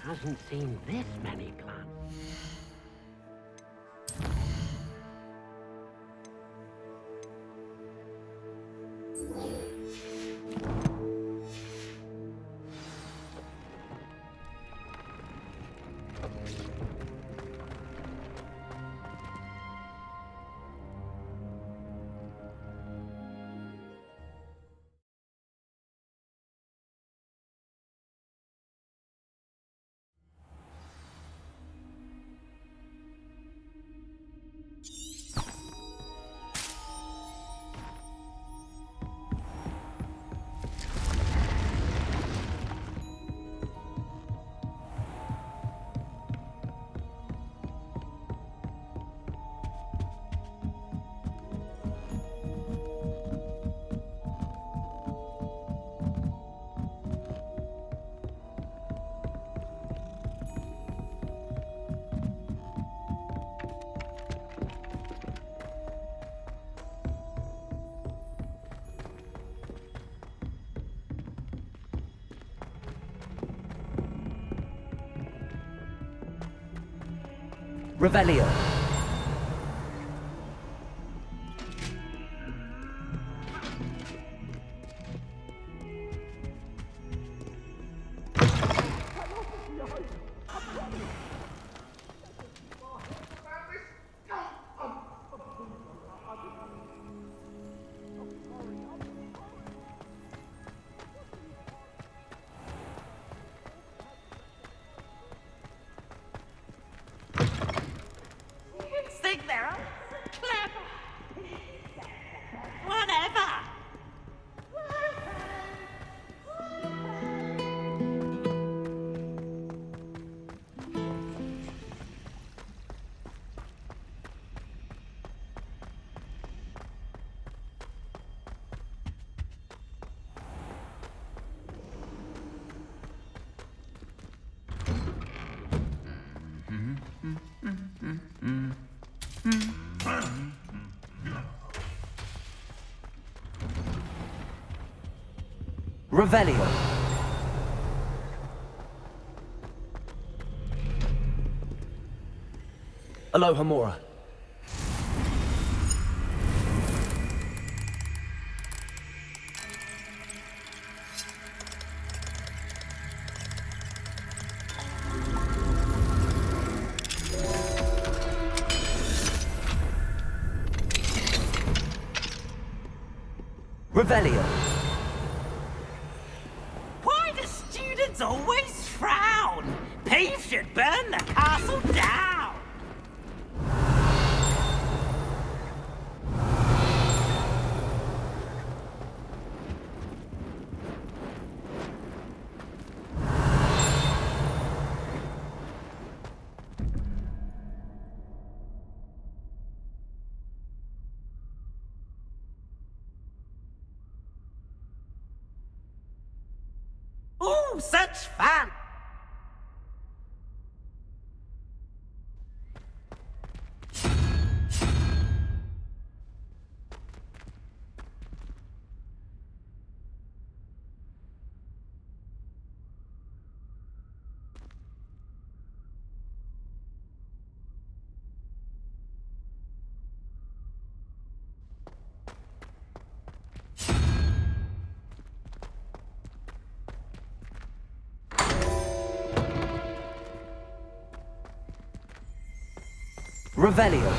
hasn't seen this many plants. Revelio. Revelio. Aloha Mora. Revelio. Why do students always frown? Peace should burn the castle down! Ooh, such fun! Revelio.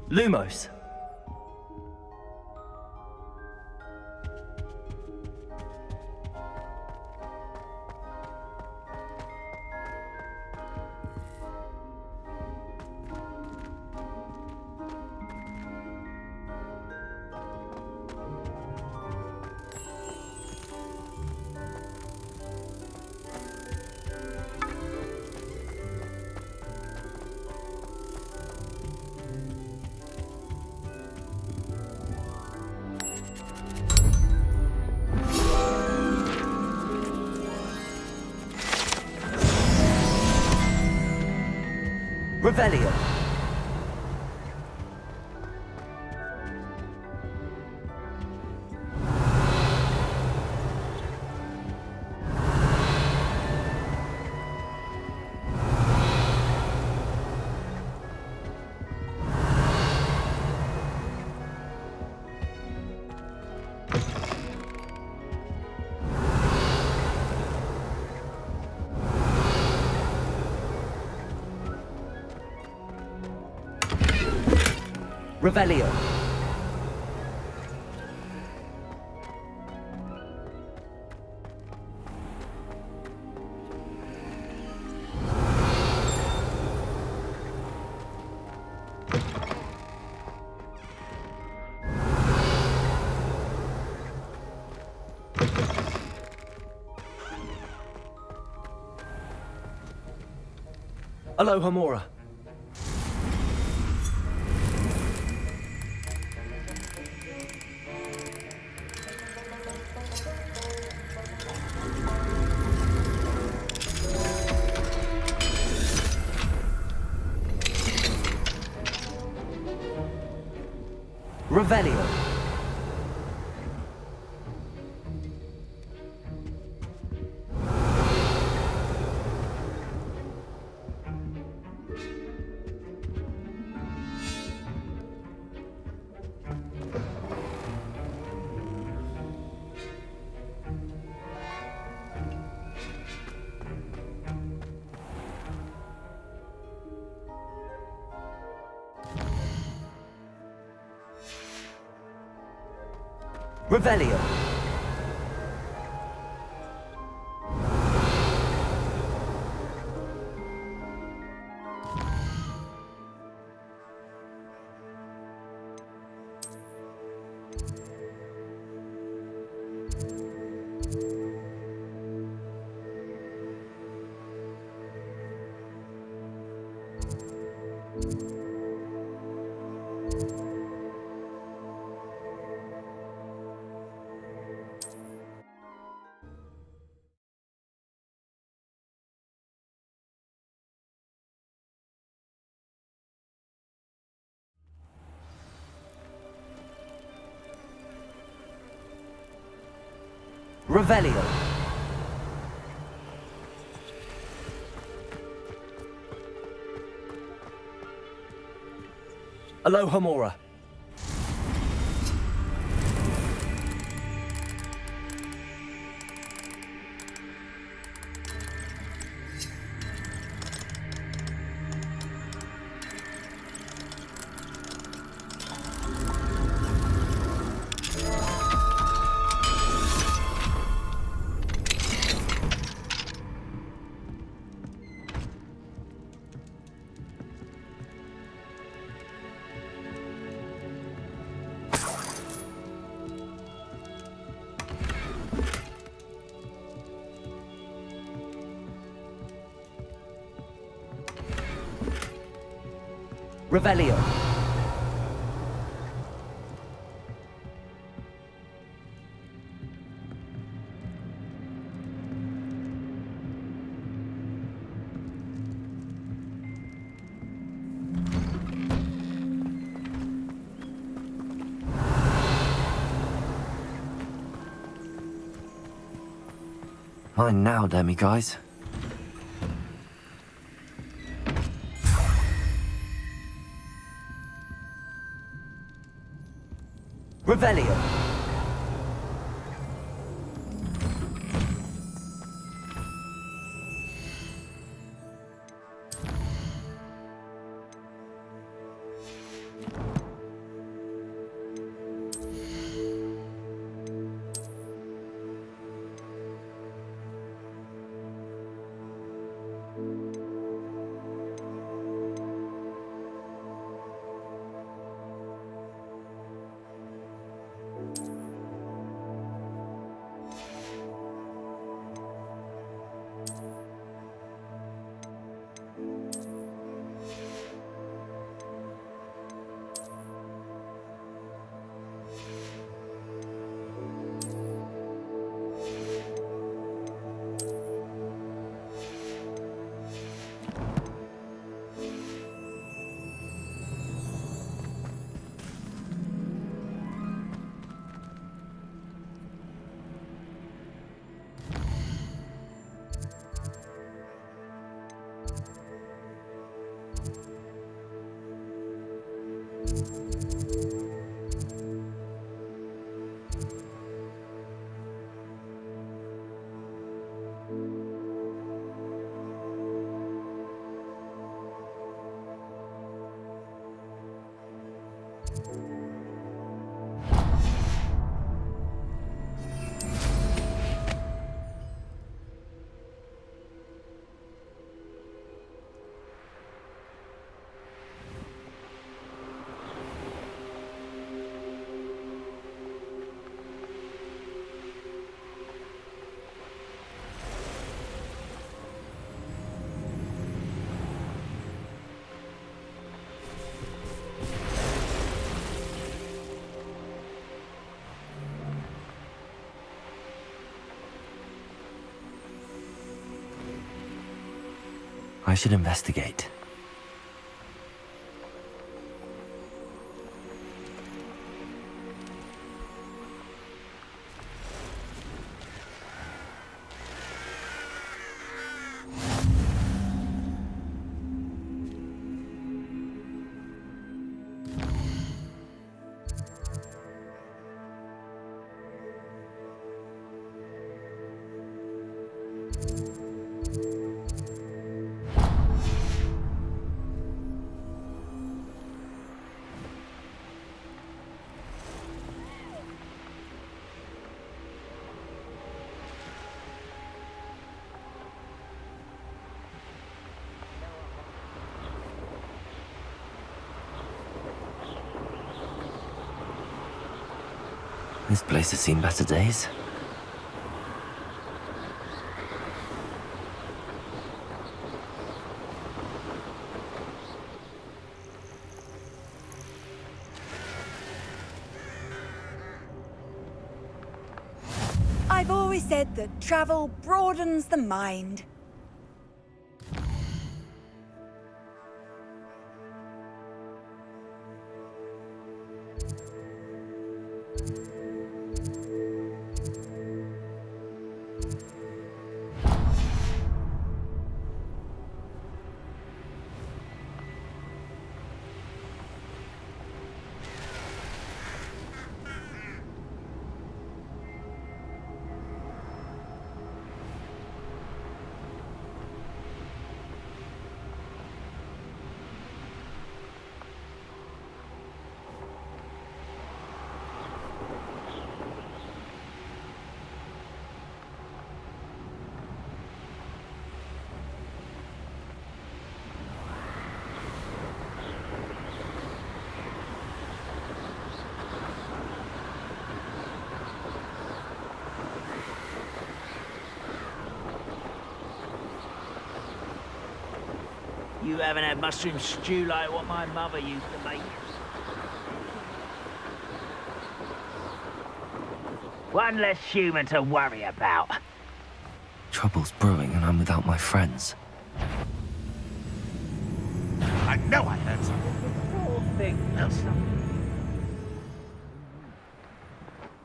Lumos. Revelio. Revelio. Aloha Mora. Revelio. Revelio. Revelio. Aloha Mora. Revelio. Mine now, damn you guys. Revelio. I should investigate. This place has seen better days. I've always said that travel broadens the mind. You haven't had mushroom stew like what my mother used to make. One less human to worry about. Trouble's brewing and I'm without my friends. I know I heard something. Poor thing, Nelson.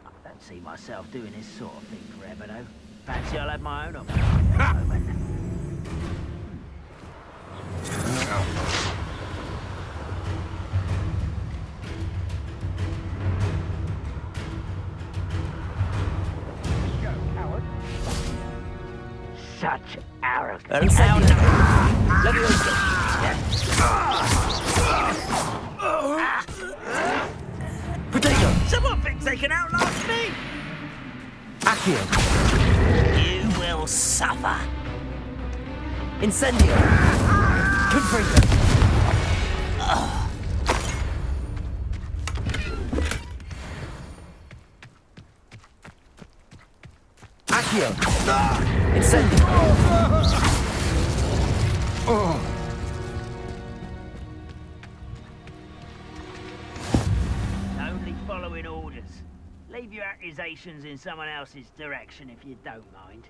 I don't see myself doing this sort of thing forever, though. Fancy I'll have my own moment. Such arrogance. Potato! Someone thinks they can outlast me! Accio! You will suffer. Incendio! Confringo! Accio! Incendio! Only following orders. Leave your accusations in someone else's direction if you don't mind.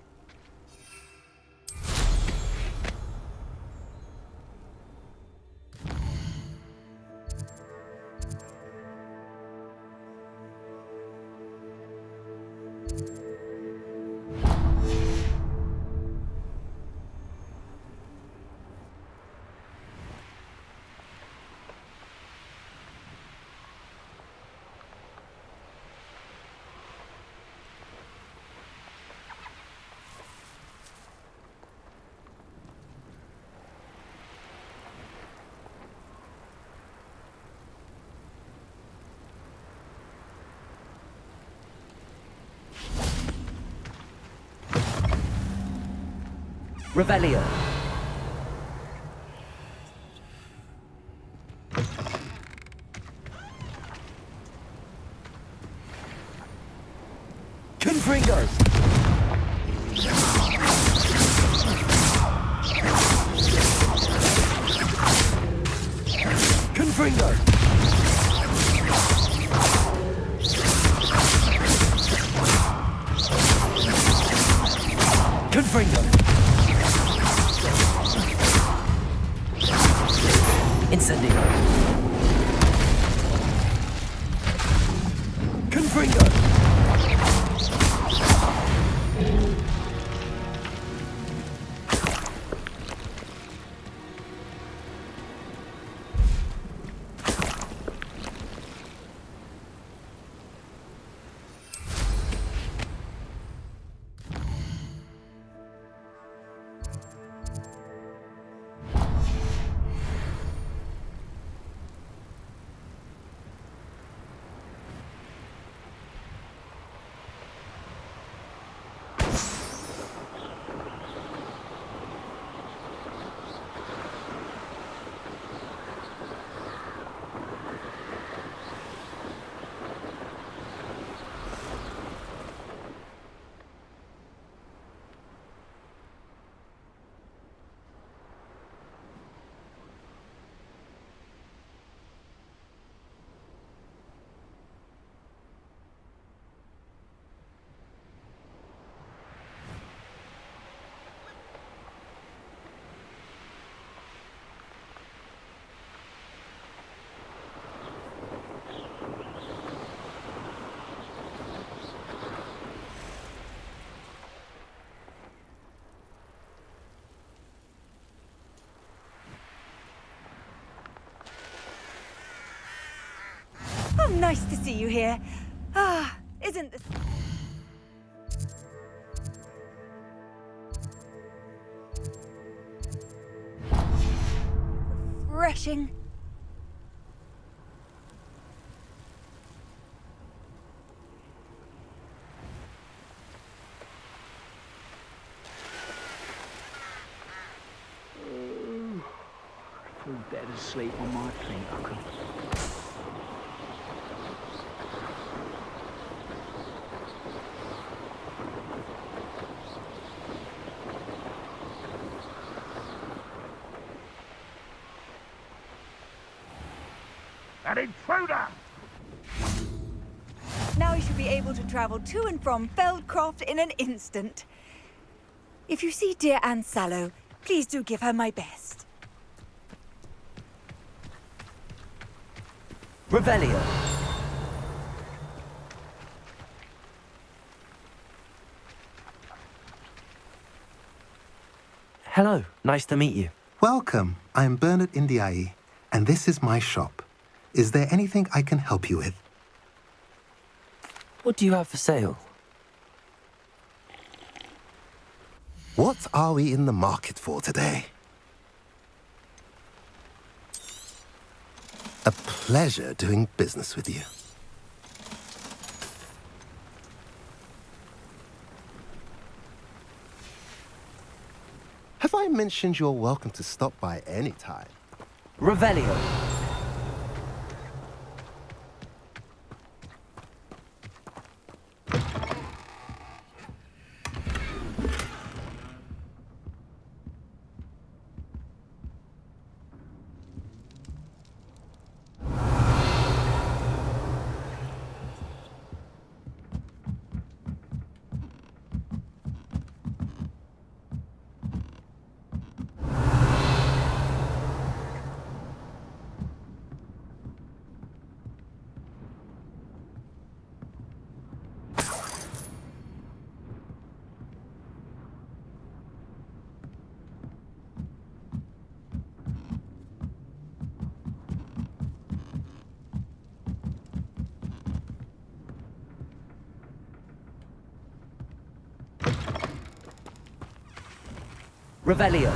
Revelio. Confringo. Confringo. Confringo. Incendio. Confringo. Oh, nice to see you here. Ah, isn't this... refreshing? I feel better asleep on my feet, Uncle. An intruder! Now you should be able to travel to and from Feldcroft in an instant. If you see dear Anne Sallow, please do give her my best. Revelio. Hello, nice to meet you. Welcome. I'm Bernard Indiai, and this is my shop. Is there anything I can help you with? What do you have for sale? What are we in the market for today? A pleasure doing business with you. Have I mentioned you're welcome to stop by any time? Revelio. Revelio.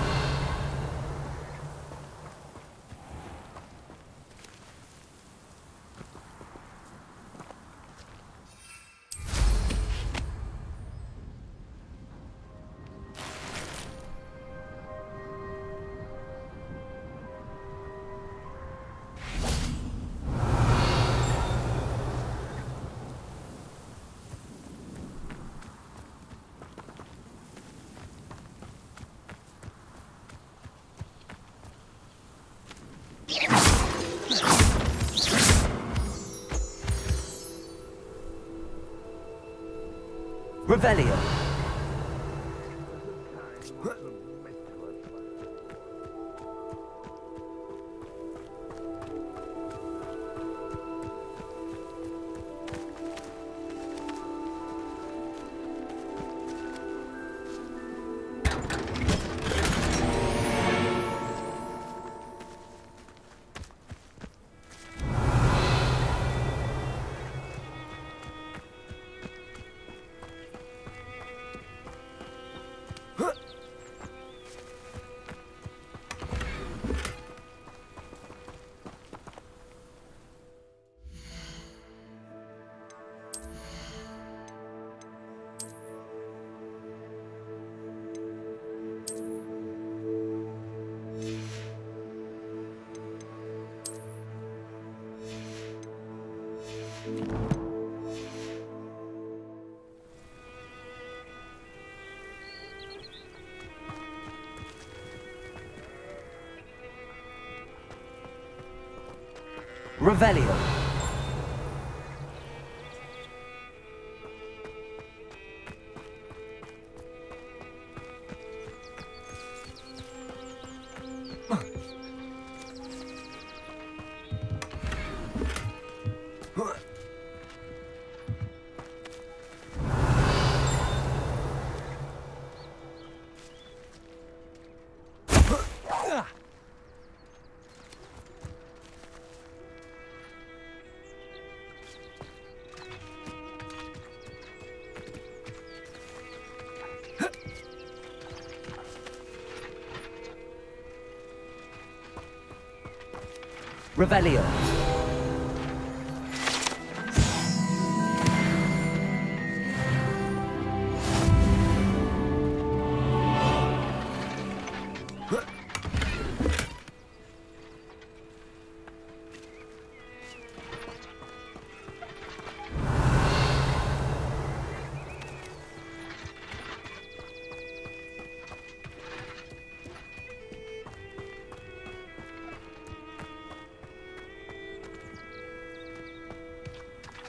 Revelio. Revelio. Revelio.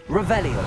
Revelio.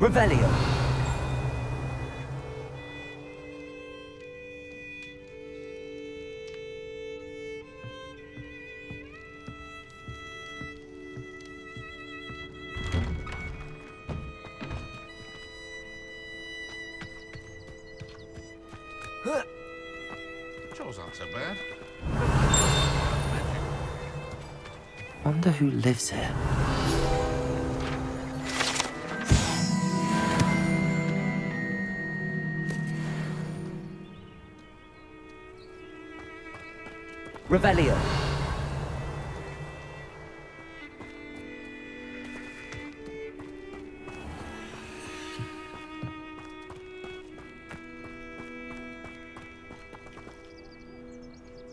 Revelio. Chores aren't so bad. Wonder who lives here. Revelio.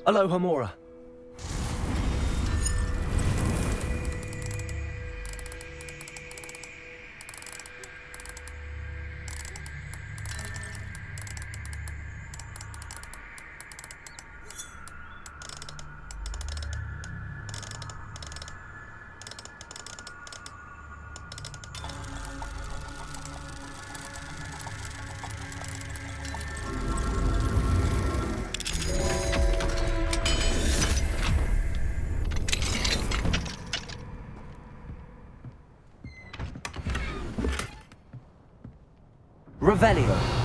Aloha Mora. Revelio.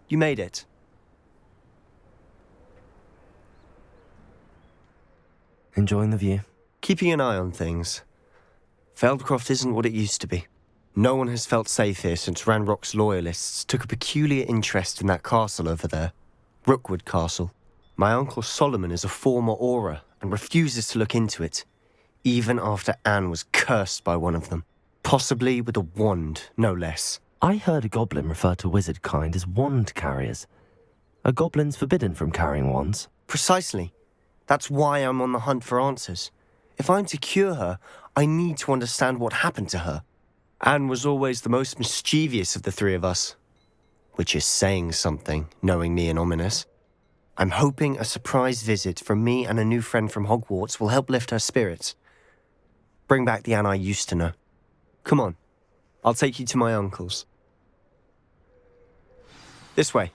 You made it. Enjoying the view? Keeping an eye on things. Feldcroft isn't what it used to be. No one has felt safe here since Ranrock's loyalists took a peculiar interest in that castle over there. Rookwood Castle. My uncle Solomon is a former Auror and refuses to look into it, even after Anne was cursed by one of them. Possibly with a wand, no less. I heard a goblin refer to wizard kind as wand carriers. Are goblins forbidden from carrying wands? Precisely. That's why I'm on the hunt for answers. If I'm to cure her, I need to understand what happened to her. Anne was always the most mischievous of the three of us. Which is saying something, knowing me and Ominous. I'm hoping a surprise visit from me and a new friend from Hogwarts will help lift her spirits. Bring back the Anne I used to know. Come on, I'll take you to my uncle's. This way.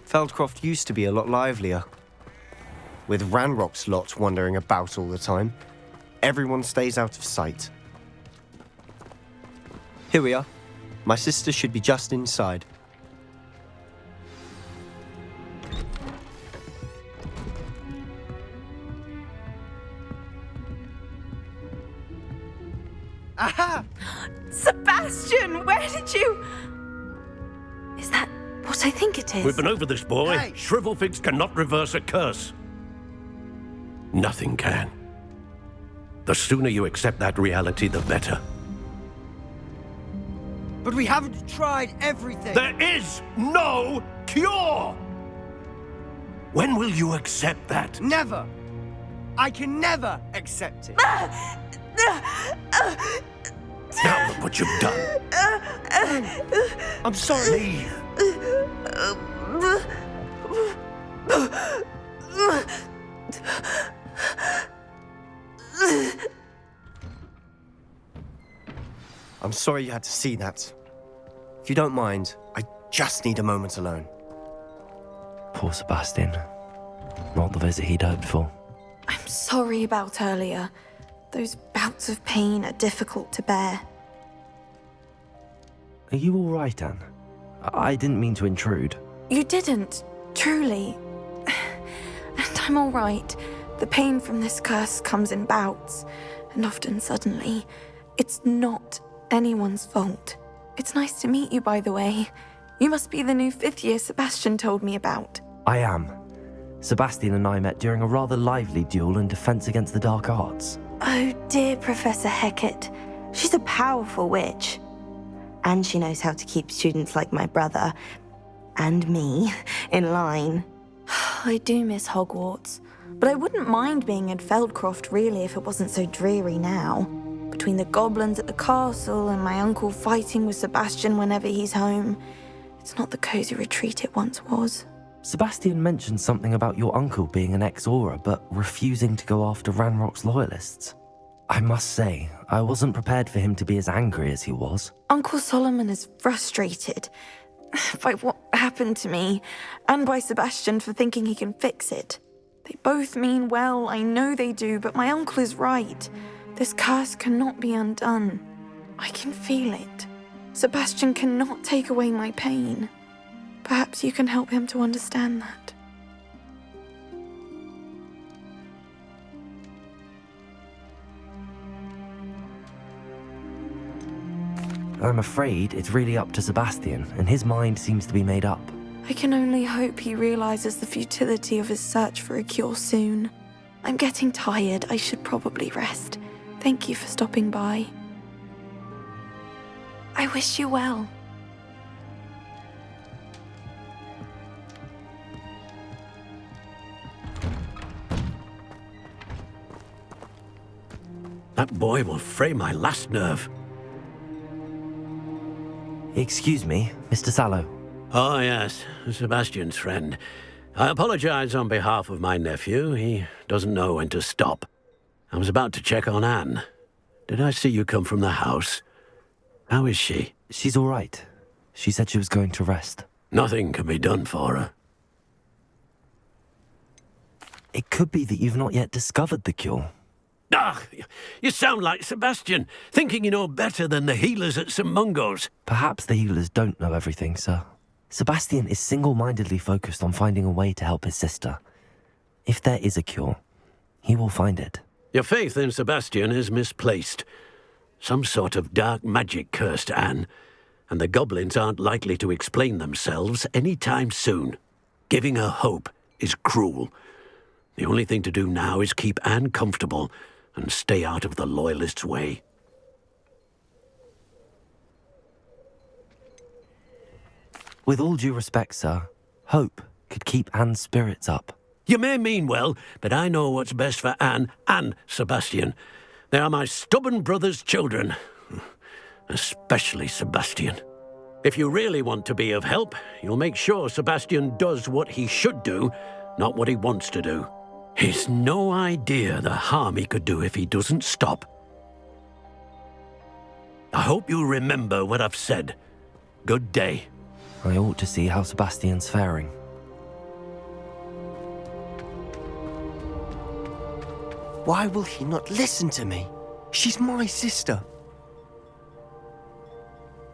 Feldcroft used to be a lot livelier. With Ranrock's lot wandering about all the time, everyone stays out of sight. Here we are. My sister should be just inside. Aha! Sebastian, where did you... Is that what I think it is? We've been over this, boy. Hey. Shrivelfigs cannot reverse a curse. Nothing can. The sooner you accept that reality, the better. But we haven't tried everything. There is no cure! When will you accept that? Never. I can never accept it. Now look what you've done. I'm sorry. Leave. I'm sorry you had to see that. If you don't mind, I just need a moment alone. Poor Sebastian. Not the visit he'd hoped for. I'm sorry about earlier. Those bouts of pain are difficult to bear. Are you all right, Anne? I didn't mean to intrude. You didn't, truly. And I'm all right. The pain from this curse comes in bouts, and often suddenly. It's not anyone's fault. It's nice to meet you, by the way. You must be the new 5th year Sebastian told me about. I am. Sebastian and I met during a rather lively duel in defense against the dark arts. Oh, dear Professor Hecat. She's a powerful witch. And she knows how to keep students like my brother, and me, in line. I do miss Hogwarts, but I wouldn't mind being in Feldcroft, really, if it wasn't so dreary now. Between the goblins at the castle and my uncle fighting with Sebastian whenever he's home, it's not the cozy retreat it once was. Sebastian mentioned something about your uncle being an ex-Auror, but refusing to go after Ranrock's loyalists. I must say, I wasn't prepared for him to be as angry as he was. Uncle Solomon is frustrated by what happened to me, and by Sebastian for thinking he can fix it. They both mean well, I know they do, but my uncle is right. This curse cannot be undone. I can feel it. Sebastian cannot take away my pain. Perhaps you can help him to understand that. I'm afraid it's really up to Sebastian, and his mind seems to be made up. I can only hope he realizes the futility of his search for a cure soon. I'm getting tired. I should probably rest. Thank you for stopping by. I wish you well. That boy will fray my last nerve. Excuse me, Mr. Sallow. Oh, yes, Sebastian's friend. I apologize on behalf of my nephew. He doesn't know when to stop. I was about to check on Anne. Did I see you come from the house? How is she? She's all right. She said she was going to rest. Nothing can be done for her. It could be that you've not yet discovered the cure. Ah, you sound like Sebastian, thinking you know better than the healers at St. Mungo's. Perhaps the healers don't know everything, sir. Sebastian is single-mindedly focused on finding a way to help his sister. If there is a cure, he will find it. Your faith in Sebastian is misplaced. Some sort of dark magic cursed Anne, and the goblins aren't likely to explain themselves anytime soon. Giving her hope is cruel. The only thing to do now is keep Anne comfortable and stay out of the Loyalists' way. With all due respect, sir, hope could keep Anne's spirits up. You may mean well, but I know what's best for Anne and Sebastian. They are my stubborn brother's children. Especially Sebastian. If you really want to be of help, you'll make sure Sebastian does what he should do, not what he wants to do. He's no idea the harm he could do if he doesn't stop. I hope you remember what I've said. Good day. I ought to see how Sebastian's faring. Why will he not listen to me? She's my sister.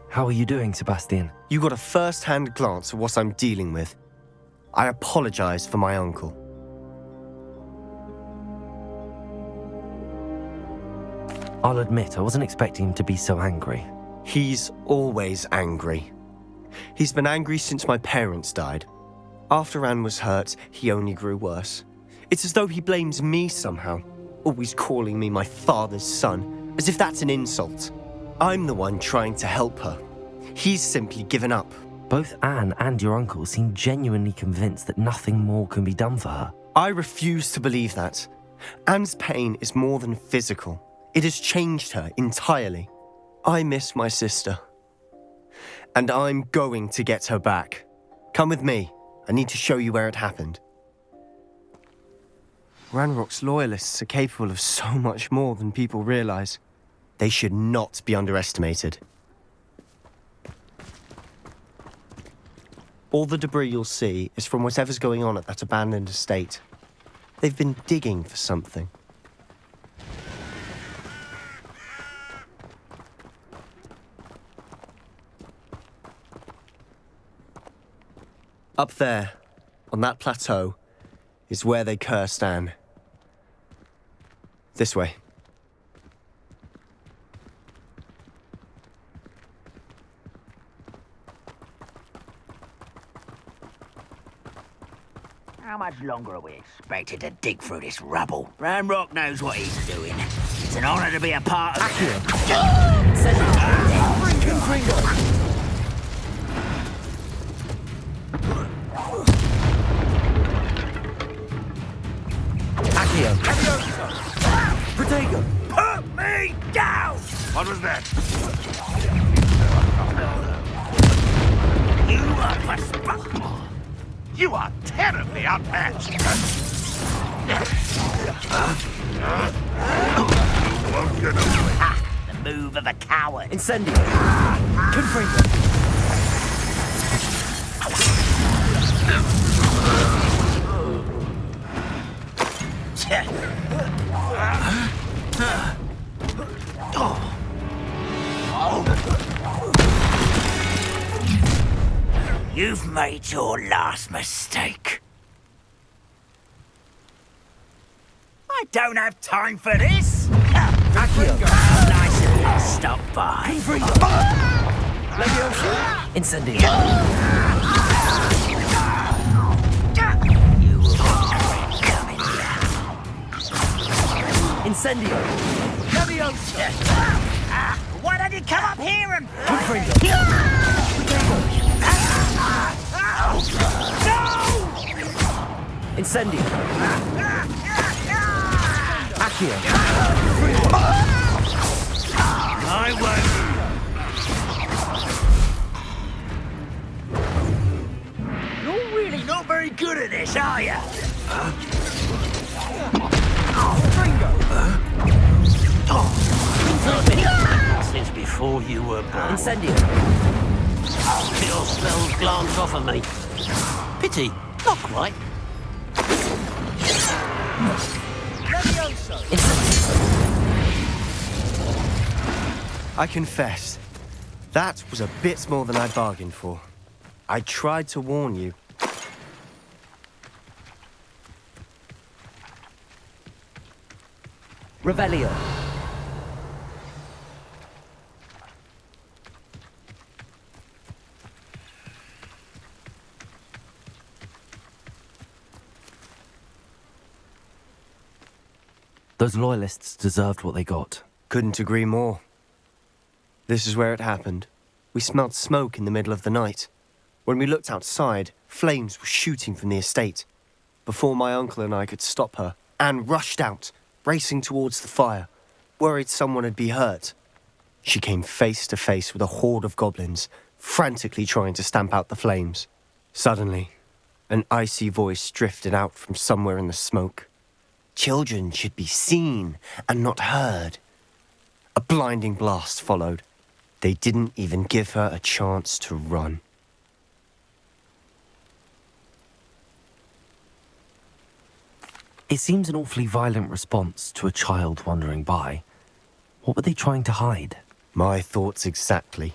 How are you doing, Sebastian? You got a first-hand glance at what I'm dealing with. I apologize for my uncle. I'll admit, I wasn't expecting him to be so angry. He's always angry. He's been angry since my parents died. After Anne was hurt, he only grew worse. It's as though he blames me somehow, always calling me my father's son, as if that's an insult. I'm the one trying to help her. He's simply given up. Both Anne and your uncle seem genuinely convinced that nothing more can be done for her. I refuse to believe that. Anne's pain is more than physical. It has changed her entirely. I miss my sister. And I'm going to get her back. Come with me. I need to show you where it happened. Ranrock's Loyalists are capable of so much more than people realize. They should not be underestimated. All the debris you'll see is from whatever's going on at that abandoned estate. They've been digging for something. Up there, on that plateau, is where they cursed Anne. This way. How much longer are we expected to dig through this rubble? Ranrock knows what he's doing. It's an honor to be a part of Protego! Put me down! What was that? You are responsible. You are terribly outmatched. You won't get away. Ha! The move of a coward. Incendio! Confringo! You've made your last mistake. I don't have time for this. Nice of you to stop by. Incendio! You will regret coming here. Incendio! Why don't you come up here and... Incendio! Accio! I won't. You're really not very good at this, are you? Since before you were born. Incendio! Your spells glance off of me. Pity, not quite. Incendio! I confess, that was a bit more than I bargained for. I tried to warn you. Revelio. Those loyalists deserved what they got. Couldn't agree more. This is where it happened. We smelled smoke in the middle of the night. When we looked outside, flames were shooting from the estate. Before my uncle and I could stop her, Anne rushed out, racing towards the fire, worried someone had been hurt. She came face to face with a horde of goblins, frantically trying to stamp out the flames. Suddenly, an icy voice drifted out from somewhere in the smoke. Children should be seen and not heard. A blinding blast followed. They didn't even give her a chance to run. It seems an awfully violent response to a child wandering by. What were they trying to hide? My thoughts exactly.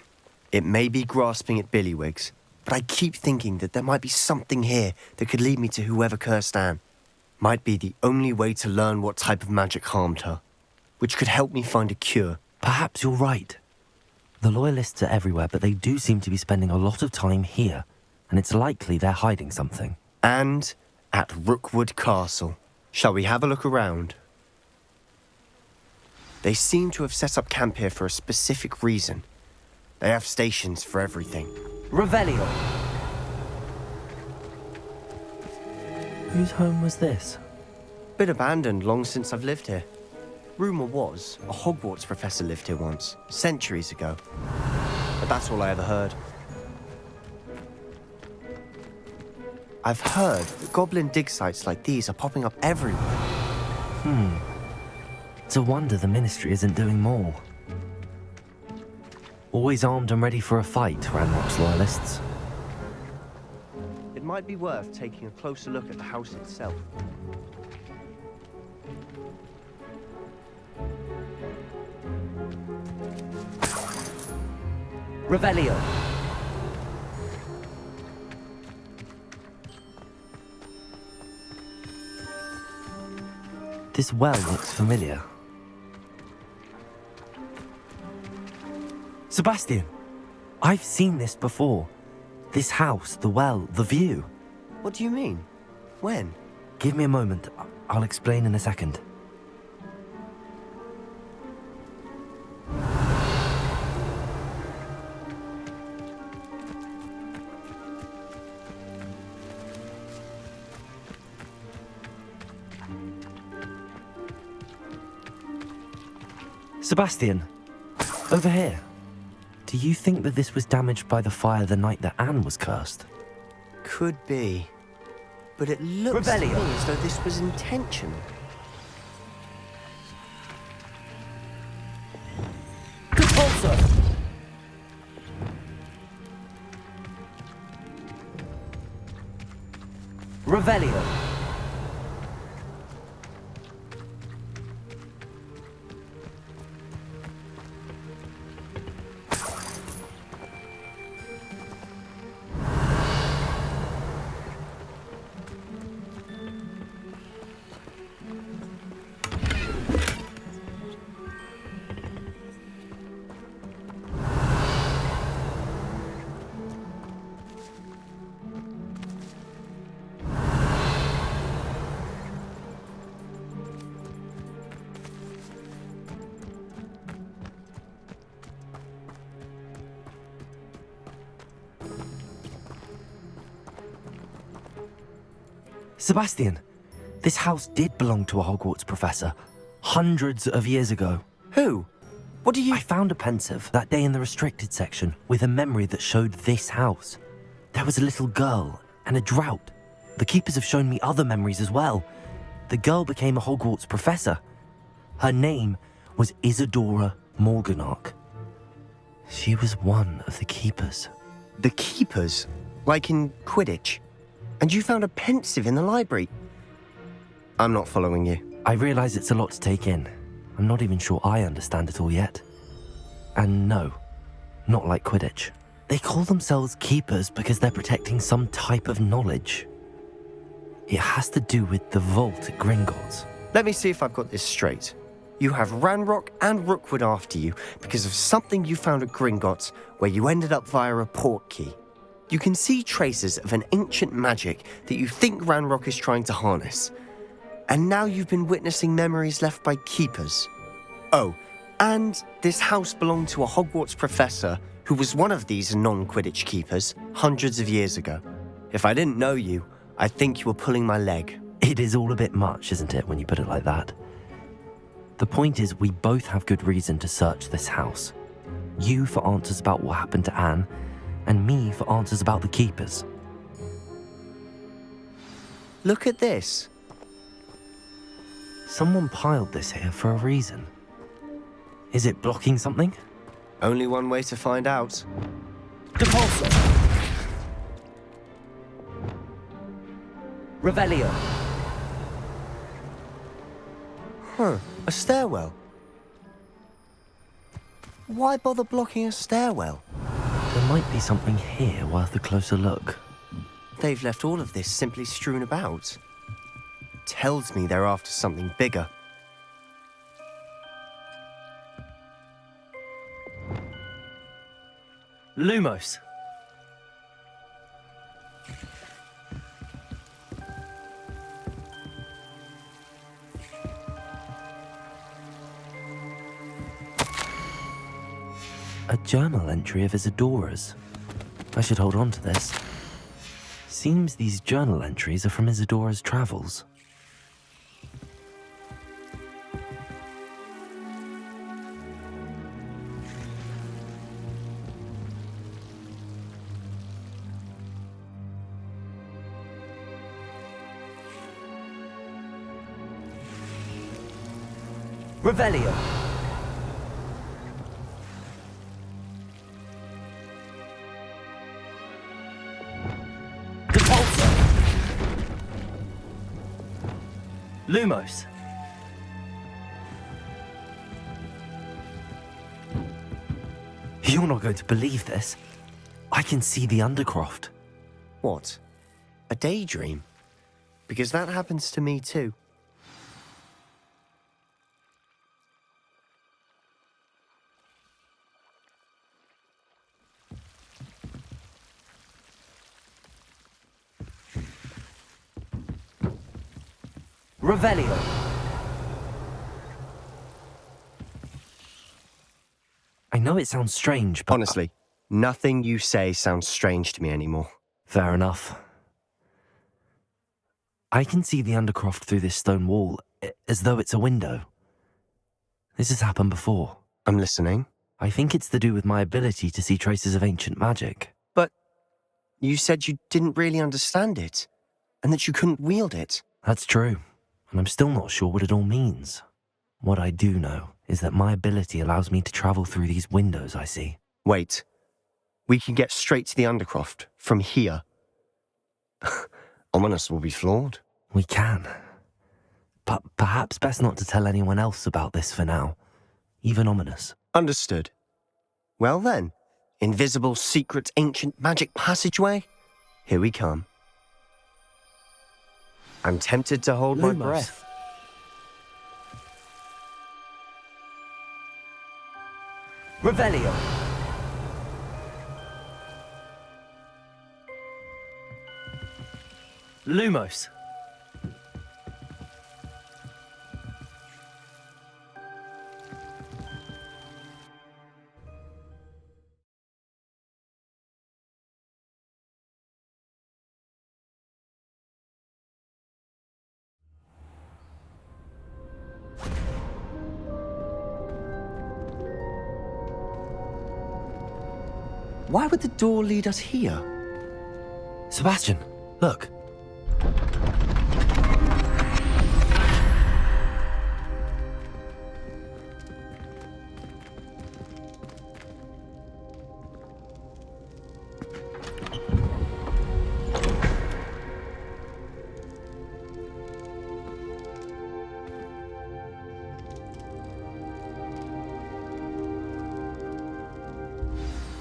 It may be grasping at Billywigs, but I keep thinking that there might be something here that could lead me to whoever cursed Anne. Might be the only way to learn what type of magic harmed her, which could help me find a cure. Perhaps you're right. The Loyalists are everywhere, but they do seem to be spending a lot of time here, and it's likely they're hiding something. And at Rookwood Castle. Shall we have a look around? They seem to have set up camp here for a specific reason. They have stations for everything. Revelio. Whose home was this? Been abandoned long since I've lived here. Rumour was a Hogwarts professor lived here once, centuries ago. But that's all I ever heard. I've heard that goblin dig sites like these are popping up everywhere. It's a wonder the Ministry isn't doing more. Always armed and ready for a fight, Ranrock's Loyalists. It might be worth taking a closer look at the house itself. Revelio. This well looks familiar. Sebastian! I've seen this before. This house, the well, the view. What do you mean? When? Give me a moment. I'll explain in a second. Sebastian, over here. Do you think that this was damaged by the fire the night that Anne was cursed? Could be. But it looks to me as though this was intentional. Compulso. Revelio. Sebastian, this house did belong to a Hogwarts professor, hundreds of years ago. Who? What do you... I found a pensive that day in the restricted section with a memory that showed this house. There was a little girl and a drought. The keepers have shown me other memories as well. The girl became a Hogwarts professor. Her name was Isadora Morganach. She was one of the keepers. The keepers? Like in Quidditch? And you found a pensive in the library? I'm not following you. I realize it's a lot to take in. I'm not even sure I understand it all yet. And no, not like Quidditch. They call themselves keepers because they're protecting some type of knowledge. It has to do with the vault at Gringotts. Let me see if I've got this straight. You have Ranrock and Rookwood after you because of something you found at Gringotts where you ended up via a port key. You can see traces of an ancient magic that you think Ranrock is trying to harness. And now you've been witnessing memories left by keepers. Oh, and this house belonged to a Hogwarts professor who was one of these non-Quidditch keepers hundreds of years ago. If I didn't know you, I'd think you were pulling my leg. It is all a bit much, isn't it, when you put it like that? The point is, we both have good reason to search this house. You for answers about what happened to Anne, and me for answers about the keepers. Look at this. Someone piled this here for a reason. Is it blocking something? Only one way to find out. Depulso. Revelio. Huh, a stairwell. Why bother blocking a stairwell? There might be something here worth a closer look. They've left all of this simply strewn about. Tells me they're after something bigger. Lumos. A journal entry of Isadora's. I should hold on to this. Seems these journal entries are from Isadora's travels. Revelio. Depulso. Lumos. You're not going to believe this. I can see the Undercroft. What? A daydream? Because that happens to me too. Revelio. I know it sounds strange, but... Honestly, nothing you say sounds strange to me anymore. Fair enough. I can see the Undercroft through this stone wall, as though it's a window. This has happened before. I'm listening. I think it's to do with my ability to see traces of ancient magic. But you said you didn't really understand it, and that you couldn't wield it. That's true, and I'm still not sure what it all means. What I do know is that my ability allows me to travel through these windows I see. Wait. We can get straight to the Undercroft from here. Ominous will be floored. We can. But perhaps best not to tell anyone else about this for now. Even Ominous. Understood. Well then, invisible, secret, ancient magic passageway? Here we come. I'm tempted to hold my breath. Revelio. Lumos. Why would the door lead us here? Sebastian, look.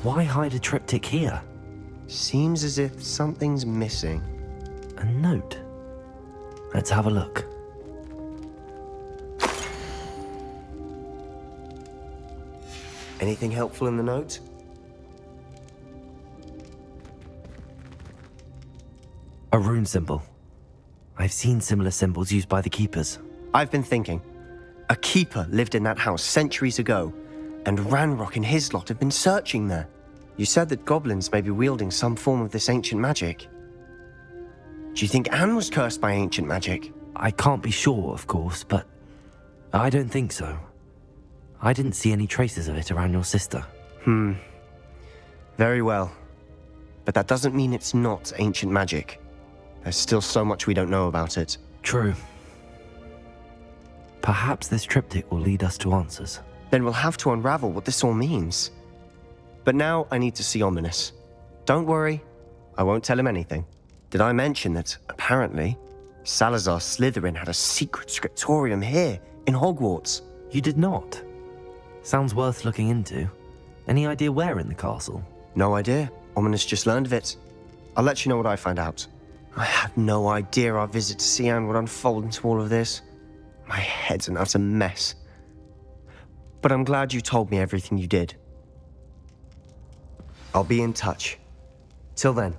Why hide a triptych here? Seems as if something's missing. A note. Let's have a look. Anything helpful in the note? A rune symbol. I've seen similar symbols used by the keepers. I've been thinking. A keeper lived in that house centuries ago, and Ranrock and his lot have been searching there. You said that goblins may be wielding some form of this ancient magic. Do you think Anne was cursed by ancient magic? I can't be sure, of course, but I don't think so. I didn't see any traces of it around your sister. Very well. But that doesn't mean it's not ancient magic. There's still so much we don't know about it. True. Perhaps this triptych will lead us to answers. Then we'll have to unravel what this all means. But now I need to see Ominous. Don't worry, I won't tell him anything. Did I mention that, apparently, Salazar Slytherin had a secret scriptorium here, in Hogwarts? You did not? Sounds worth looking into. Any idea where in the castle? No idea. Ominous just learned of it. I'll let you know what I find out. I had no idea our visit to Cian would unfold into all of this. My head's an utter mess. But I'm glad you told me everything you did. I'll be in touch. Till then.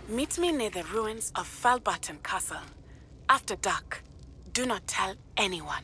Meet me near the ruins of Falbarton Castle. After dark. Do not tell anyone.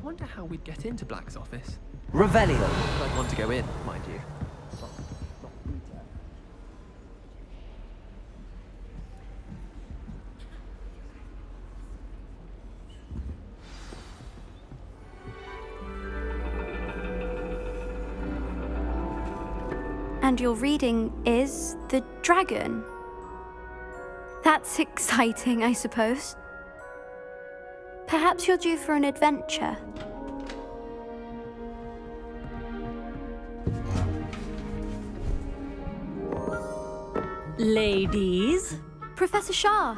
wonder how we'd get into Black's office. Revelio. I'd want to go in, mind you. And your reading is the dragon. That's exciting, I suppose. Perhaps you're due for an adventure. Ladies, Professor Shah.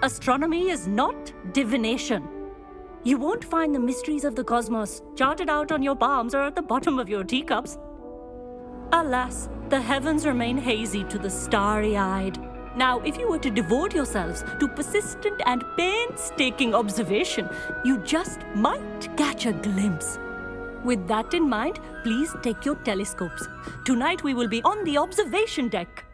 astronomy is not divination. You won't find the mysteries of the cosmos charted out on your palms or at the bottom of your teacups. Alas, the heavens remain hazy to the starry-eyed. Now, if you were to devote yourselves to persistent and painstaking observation, you just might catch a glimpse. With that in mind, please take your telescopes. Tonight we will be on the observation deck.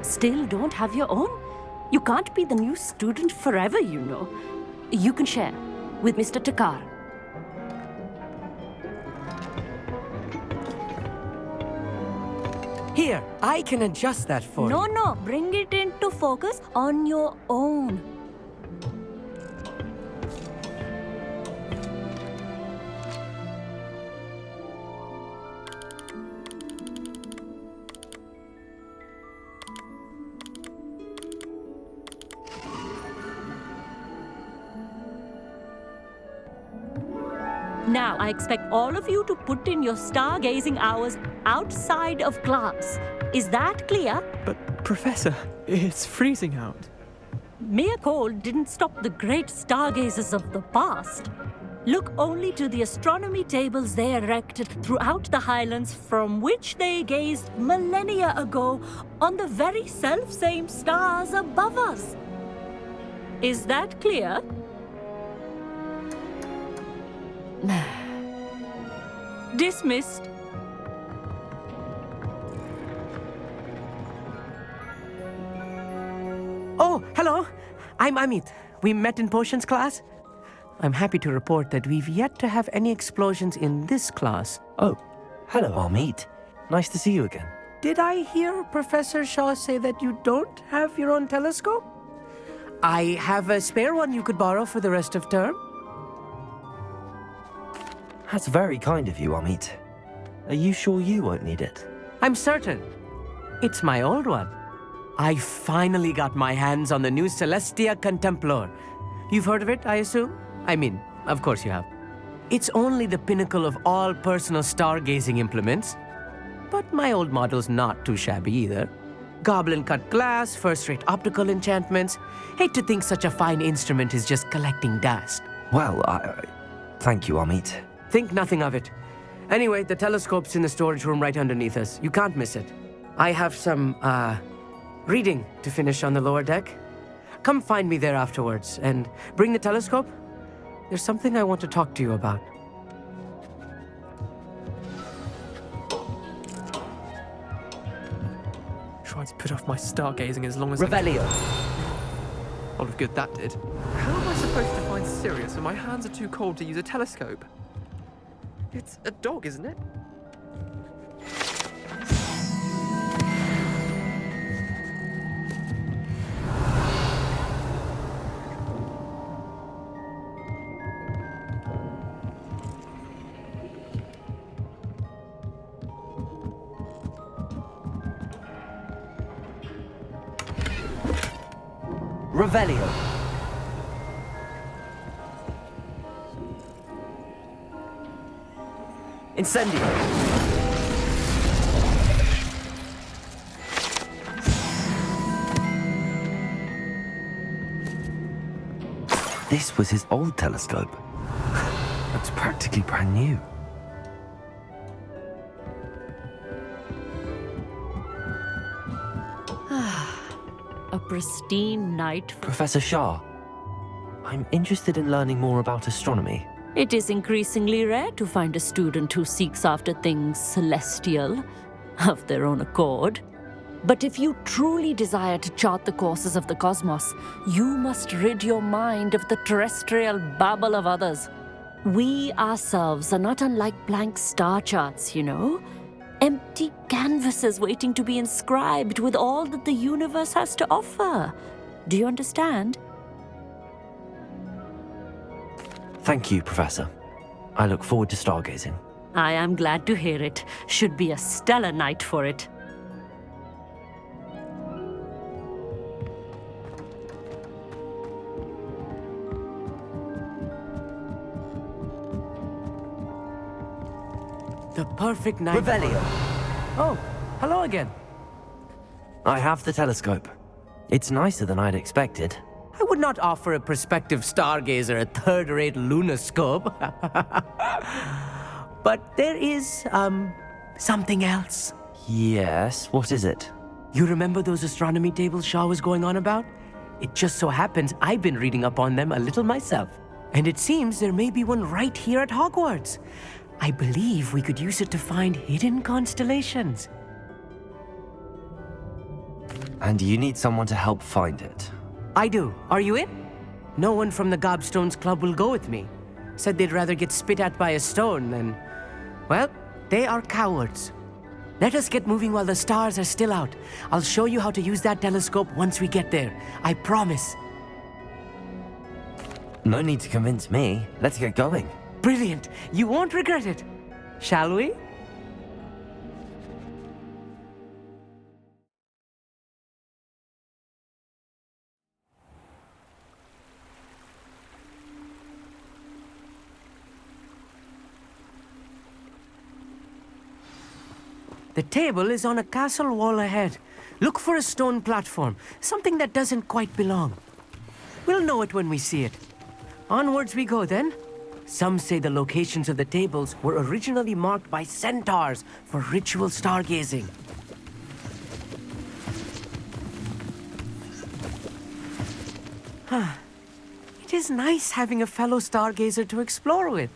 Still don't have your own? You can't be the new student forever, you know. You can share with Mr. Takar. Here, I can adjust that for you. No, bring it into focus on your own. Now, I expect all of you to put in your stargazing hours outside of class. Is that clear? But, Professor, it's freezing out. Mere cold didn't stop the great stargazers of the past. Look only to the astronomy tables they erected throughout the highlands from which they gazed millennia ago on the very self-same stars above us. Is that clear? Dismissed. Oh, hello. I'm Amit. We met in potions class. I'm happy to report that we've yet to have any explosions in this class. Oh, hello, Amit. Nice to see you again. Did I hear Professor Shaw say that you don't have your own telescope? I have a spare one you could borrow for the rest of term. That's very kind of you, Amit. Are you sure you won't need it? I'm certain. It's my old one. I finally got my hands on the new Celestia Contemplar. You've heard of it, I assume? I mean, of course you have. It's only the pinnacle of all personal stargazing implements. But my old model's not too shabby either. Goblin-cut glass, first-rate optical enchantments. Hate to think such a fine instrument is just collecting dust. Well, thank you, Amit. Think nothing of it. Anyway, the telescope's in the storage room right underneath us. You can't miss it. I have some, reading to finish on the lower deck. Come find me there afterwards, and bring the telescope. There's something I want to talk to you about. Tried to put off my stargazing as long as Revelio. All of good that did. How am I supposed to find Sirius when my hands are too cold to use a telescope? It's a dog, isn't it? Revelio. Incendio. This was his old telescope. Looks practically brand new. A pristine night. Professor Shah, I'm interested in learning more about astronomy. It is increasingly rare to find a student who seeks after things celestial, of their own accord. But if you truly desire to chart the courses of the cosmos, you must rid your mind of the terrestrial babble of others. We ourselves are not unlike blank star charts, you know. Empty canvases waiting to be inscribed with all that the universe has to offer. Do you understand? Thank you, Professor. I look forward to stargazing. I am glad to hear it. Should be a stellar night for it. The perfect night. Revelio. Oh, hello again. I have the telescope. It's nicer than I'd expected. I would not offer a prospective stargazer a third-rate lunoscope. But there is, something else. Yes, what is it? You remember those astronomy tables Shaw was going on about? It just so happens I've been reading up on them a little myself. And it seems there may be one right here at Hogwarts. I believe we could use it to find hidden constellations. And you need someone to help find it. I do. Are you in? No one from the Gobstones Club will go with me. Said they'd rather get spit at by a stone than... Well, they are cowards. Let us get moving while the stars are still out. I'll show you how to use that telescope once we get there. I promise. No need to convince me. Let's get going. Brilliant. You won't regret it. Shall we? The table is on a castle wall ahead. Look for a stone platform, something that doesn't quite belong. We'll know it when we see it. Onwards we go then. Some say the locations of the tables were originally marked by centaurs for ritual stargazing. It is nice having a fellow stargazer to explore with.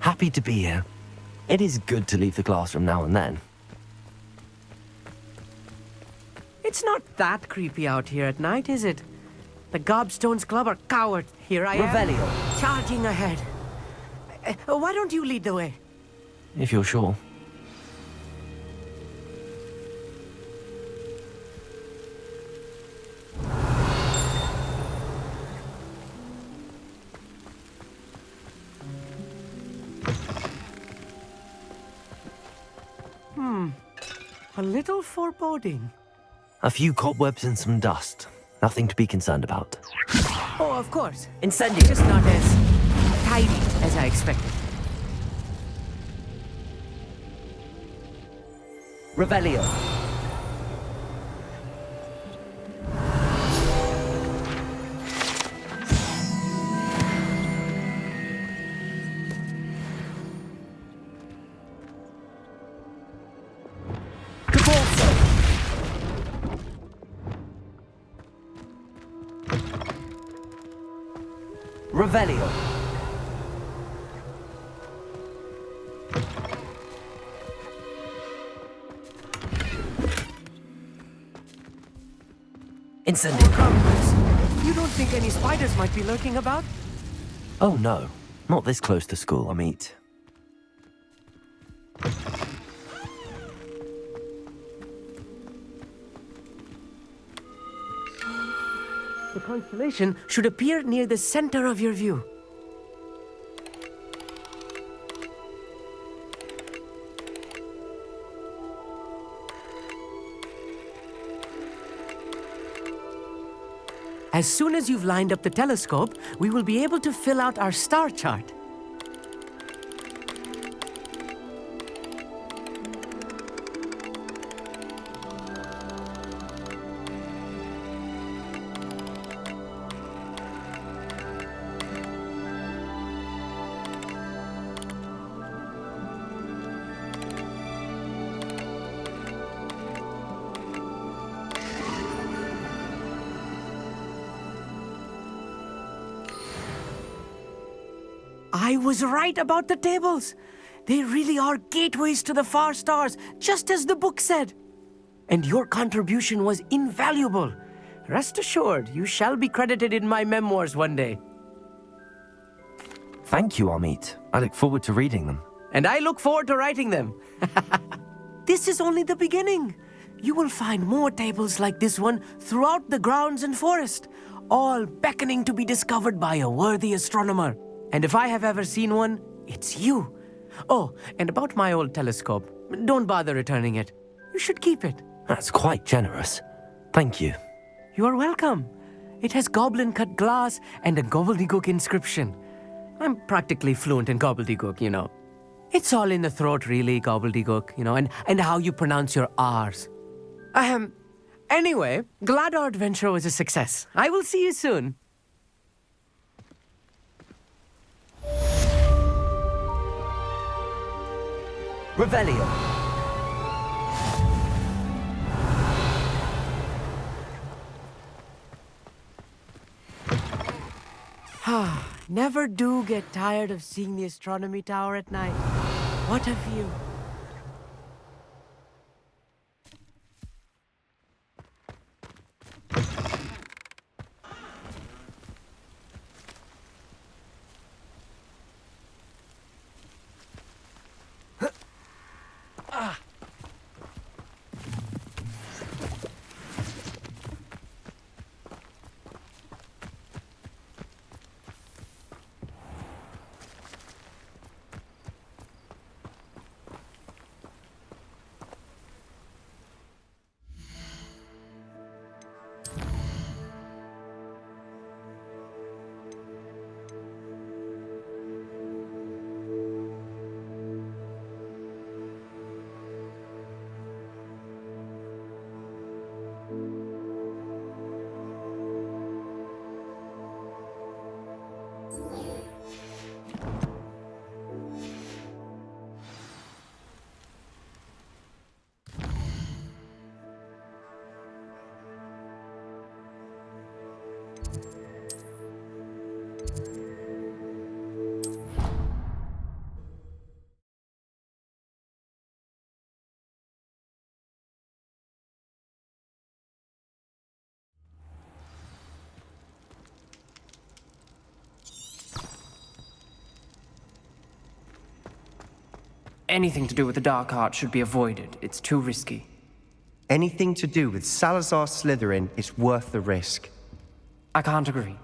Happy to be here. It is good to leave the classroom now and then. It's not that creepy out here at night, is it? The Gobstones Club are cowards. Here I am, Revelio. charging ahead. Why don't you lead the way? If you're sure. A little foreboding. A few cobwebs and some dust. Nothing to be concerned about. Oh, of course. Incendio. Just not as tidy as I expected. Revelio. Revelio. Incendio. You don't think any spiders might be lurking about? Oh no, not this close to school, I mean. The constellation should appear near the center of your view. As soon as you've lined up the telescope, we will be able to fill out our star chart. I was right about the tables. They really are gateways to the far stars, just as the book said. And your contribution was invaluable. Rest assured, you shall be credited in my memoirs one day. Thank you, Amit. I look forward to reading them. And I look forward to writing them. This is only the beginning. You will find more tables like this one throughout the grounds and forest, all beckoning to be discovered by a worthy astronomer. And if I have ever seen one, it's you. Oh, and about my old telescope, don't bother returning it. You should keep it. That's quite generous. Thank you. You are welcome. It has goblin-cut glass and a gobbledygook inscription. I'm practically fluent in gobbledygook, you know. It's all in the throat, really, gobbledygook, you know, and how you pronounce your R's. Anyway, glad our adventure was a success. I will see you soon. Revelio. Never do get tired of seeing the astronomy tower at night. What a view. Anything to do with the dark art should be avoided. It's too risky. Anything to do with Salazar Slytherin is worth the risk. I can't agree.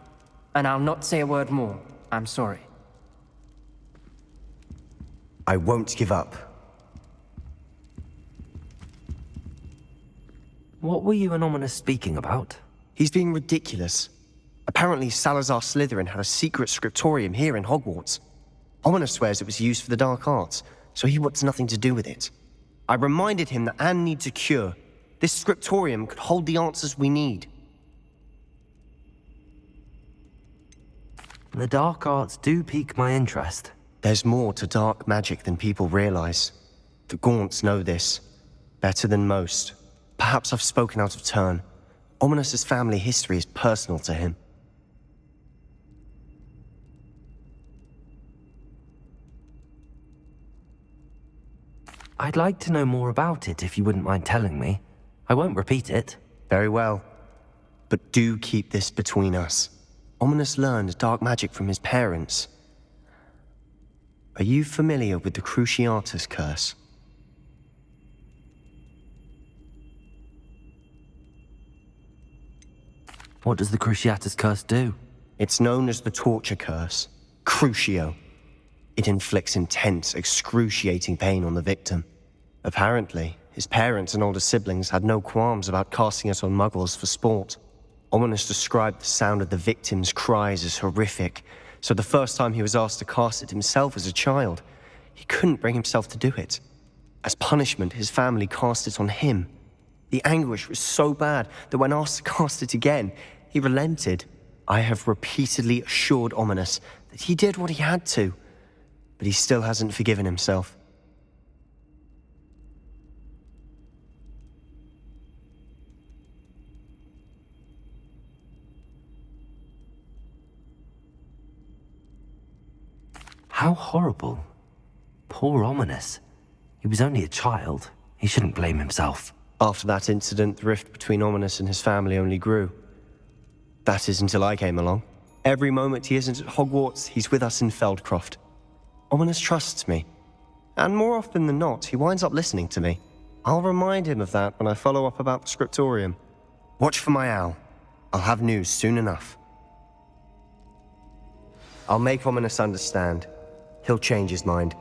And I'll not say a word more. I'm sorry. I won't give up. What were you and Ominous speaking about? He's being ridiculous. Apparently Salazar Slytherin had a secret scriptorium here in Hogwarts. Ominous swears it was used for the dark arts, so he wants nothing to do with it. I reminded him that Anne needs a cure. This scriptorium could hold the answers we need. The dark arts do pique my interest. There's more to dark magic than people realize. The Gaunts know this. Better than most. Perhaps I've spoken out of turn. Ominous's family history is personal to him. I'd like to know more about it if you wouldn't mind telling me. I won't repeat it. Very well. But do keep this between us. Ominous learned dark magic from his parents. Are you familiar with the Cruciatus curse? What does the Cruciatus curse do? It's known as the torture curse. Crucio. It inflicts intense, excruciating pain on the victim. Apparently, his parents and older siblings had no qualms about casting it on muggles for sport. Ominous described the sound of the victim's cries as horrific, so the first time he was asked to cast it himself as a child, he couldn't bring himself to do it. As punishment, his family cast it on him. The anguish was so bad that when asked to cast it again, he relented. I have repeatedly assured Ominous that he did what he had to, but he still hasn't forgiven himself. How horrible. Poor Ominous. He was only a child. He shouldn't blame himself. After that incident, the rift between Ominous and his family only grew. That is until I came along. Every moment he isn't at Hogwarts, he's with us in Feldcroft. Ominous trusts me. And more often than not, he winds up listening to me. I'll remind him of that when I follow up about the scriptorium. Watch for my owl. I'll have news soon enough. I'll make Ominous understand. He'll change his mind.